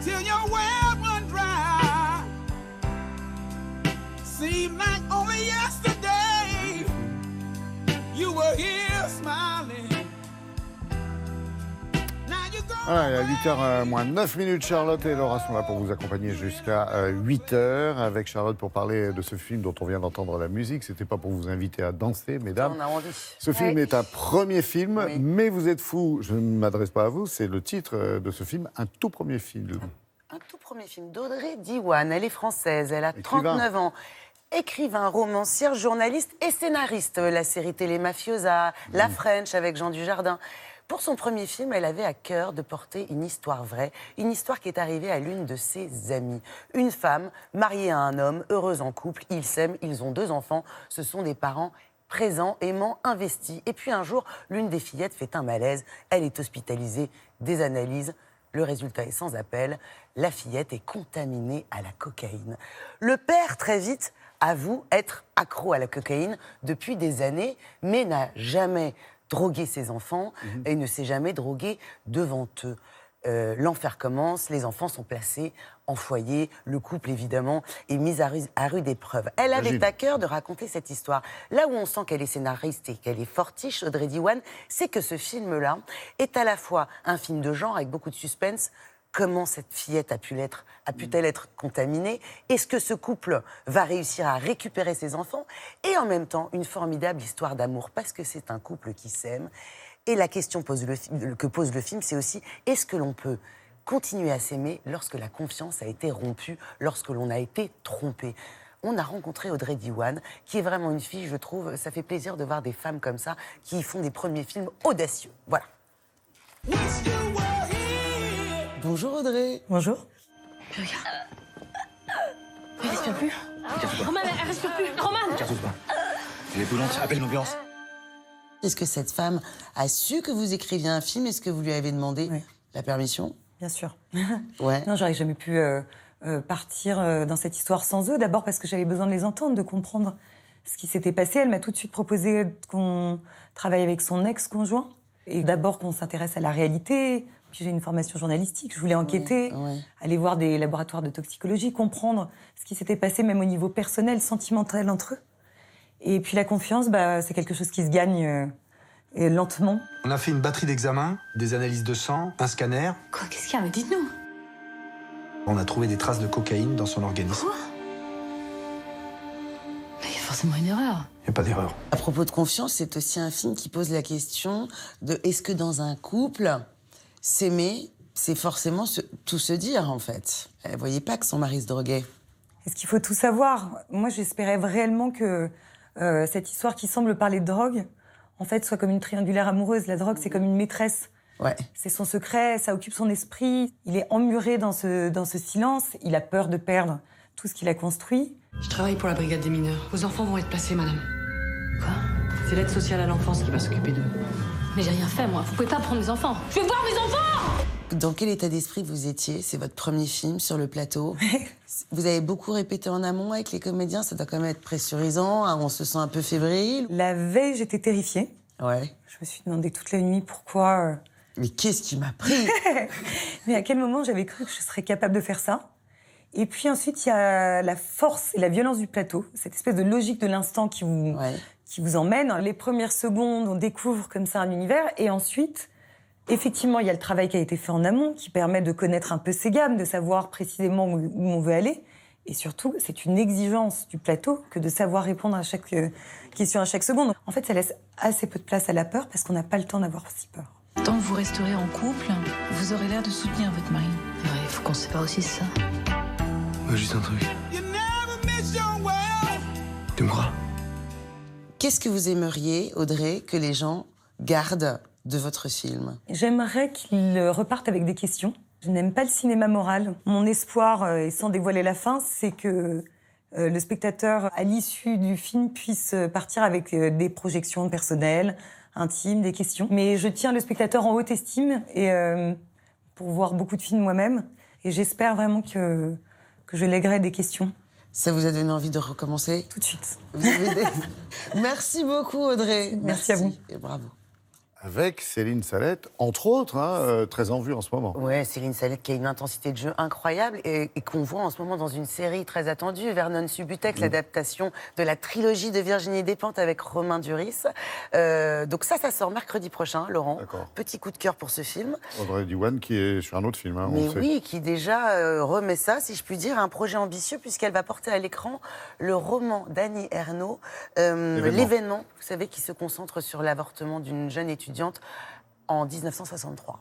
till your well run dry. Seemed like only yesterday you were here smiling. Voilà, il est 8h moins 9 minutes. Charlotte et Laura sont là pour vous accompagner jusqu'à 8h. Avec Charlotte pour parler de ce film dont on vient d'entendre la musique. C'était pas pour vous inviter à danser, mesdames. On a envie. Ce film est un premier film, mais vous êtes fous. Je ne m'adresse pas à vous, c'est le titre de ce film, un tout premier film. Un tout premier film d'Audrey Diwan. Elle est française, elle a 39 ans. Écrivain, romancière, journaliste et scénariste. La série télé Mafiosa, La French avec Jean Dujardin. Pour son premier film, elle avait à cœur de porter une histoire vraie, une histoire qui est arrivée à l'une de ses amies. Une femme mariée à un homme, heureuse en couple, ils s'aiment, ils ont 2 enfants, ce sont des parents présents, aimants, investis. Et puis un jour, l'une des fillettes fait un malaise, elle est hospitalisée, des analyses. Le résultat est sans appel, la fillette est contaminée à la cocaïne. Le père, très vite, avoue être accro à la cocaïne depuis des années, mais n'a jamais drogué ses enfants et ne s'est jamais drogué devant eux. L'enfer commence, les enfants sont placés en foyer, le couple évidemment est mis à rude épreuve. Elle avait à cœur de raconter cette histoire. Là où on sent qu'elle est scénariste et qu'elle est fortiche, Audrey Diwan, c'est que ce film-là est à la fois un film de genre avec beaucoup de suspense. Comment cette fillette a-pu-t-elle être contaminée? Est-ce que ce couple va réussir à récupérer ses enfants? Et en même temps, une formidable histoire d'amour, parce que c'est un couple qui s'aime. Et la question que pose le film, c'est aussi, est-ce que l'on peut continuer à s'aimer lorsque la confiance a été rompue, lorsque l'on a été trompé? On a rencontré Audrey Diwan, qui est vraiment une fille, je trouve, ça fait plaisir de voir des femmes comme ça, qui font des premiers films audacieux. Voilà. Bonjour Audrey. Bonjour. Regarde. Elle respire plus. Roman, elle respire plus. Roman. Elle est brûlante, appelle l'ambulance. Est-ce que cette femme a su que vous écriviez un film? Est-ce que vous lui avez demandé la permission? Bien sûr. Ouais. Non, j'aurais jamais pu partir dans cette histoire sans eux. D'abord parce que j'avais besoin de les entendre, de comprendre ce qui s'était passé. Elle m'a tout de suite proposé qu'on travaille avec son ex-conjoint. Et d'abord qu'on s'intéresse à la réalité. Puis j'ai une formation journalistique, je voulais enquêter, aller voir des laboratoires de toxicologie, comprendre ce qui s'était passé même au niveau personnel, sentimental entre eux. Et puis la confiance, c'est quelque chose qui se gagne lentement. On a fait une batterie d'examens, des analyses de sang, un scanner. Quoi? Qu'est-ce qu'il y a? Mais dites-nous. On a trouvé des traces de cocaïne dans son organisme. Quoi? Il y a forcément une erreur. Il n'y a pas d'erreur. À propos de confiance, c'est aussi un film qui pose la question de est-ce que dans un couple, s'aimer, c'est forcément tout se dire, en fait. Elle ne voyait pas que son mari se droguait. Est-ce qu'il faut tout savoir? Moi, j'espérais réellement que cette histoire qui semble parler de drogue, en fait, soit comme une triangulaire amoureuse. La drogue, c'est comme une maîtresse. Ouais. C'est son secret, ça occupe son esprit. Il est emmuré dans ce silence. Il a peur de perdre tout ce qu'il a construit. Je travaille pour la brigade des mineurs. Vos enfants vont être placés, madame. Quoi? C'est l'aide sociale à l'enfance qui va s'occuper d'eux. Mais j'ai rien fait, moi. Vous pouvez pas prendre mes enfants. Je veux voir mes enfants! Dans quel état d'esprit vous étiez? C'est votre premier film sur le plateau. Vous avez beaucoup répété en amont avec les comédiens. Ça doit quand même être pressurisant. On se sent un peu fébrile. La veille, j'étais terrifiée. Ouais. Je me suis demandé toute la nuit pourquoi... Mais qu'est-ce qui m'a pris? Mais à quel moment j'avais cru que je serais capable de faire ça? Et puis ensuite, il y a la force et la violence du plateau. Cette espèce de logique de l'instant qui vous emmène. Les premières secondes, on découvre comme ça un univers. Et ensuite, effectivement, il y a le travail qui a été fait en amont, qui permet de connaître un peu ces gammes, de savoir précisément où on veut aller. Et surtout, c'est une exigence du plateau que de savoir répondre à chaque question à chaque seconde. En fait, ça laisse assez peu de place à la peur parce qu'on n'a pas le temps d'avoir si peur. Tant que vous resterez en couple, vous aurez l'air de soutenir votre mari. Ouais, il faut qu'on se sépare aussi, c'est ça. Juste un truc. Tu me crois? Qu'est-ce que vous aimeriez, Audrey, que les gens gardent de votre film? J'aimerais qu'ils repartent avec des questions. Je n'aime pas le cinéma moral. Mon espoir, et sans dévoiler la fin, c'est que le spectateur, à l'issue du film, puisse partir avec des projections personnelles, intimes, des questions. Mais je tiens le spectateur en haute estime et pour voir beaucoup de films moi-même. Et j'espère vraiment que je lèguerai des questions. Ça vous a donné envie de recommencer? Tout de suite. Merci beaucoup, Audrey. Merci à vous. Et bravo. Avec Céline Salette, entre autres, très en vue en ce moment. Ouais, Céline Salette qui a une intensité de jeu incroyable et qu'on voit en ce moment dans une série très attendue, Vernon Subutex, l'adaptation de la trilogie de Virginie Despentes avec Romain Duris. Donc ça sort mercredi prochain, Laurent. Petit coup de cœur pour ce film. Audrey Diwan qui est sur un autre film. Mais oui, qui déjà remet ça, si je puis dire, un projet ambitieux puisqu'elle va porter à l'écran le roman d'Annie Ernaux, L'événement, vous savez, qui se concentre sur l'avortement d'une jeune étudiante en 1963.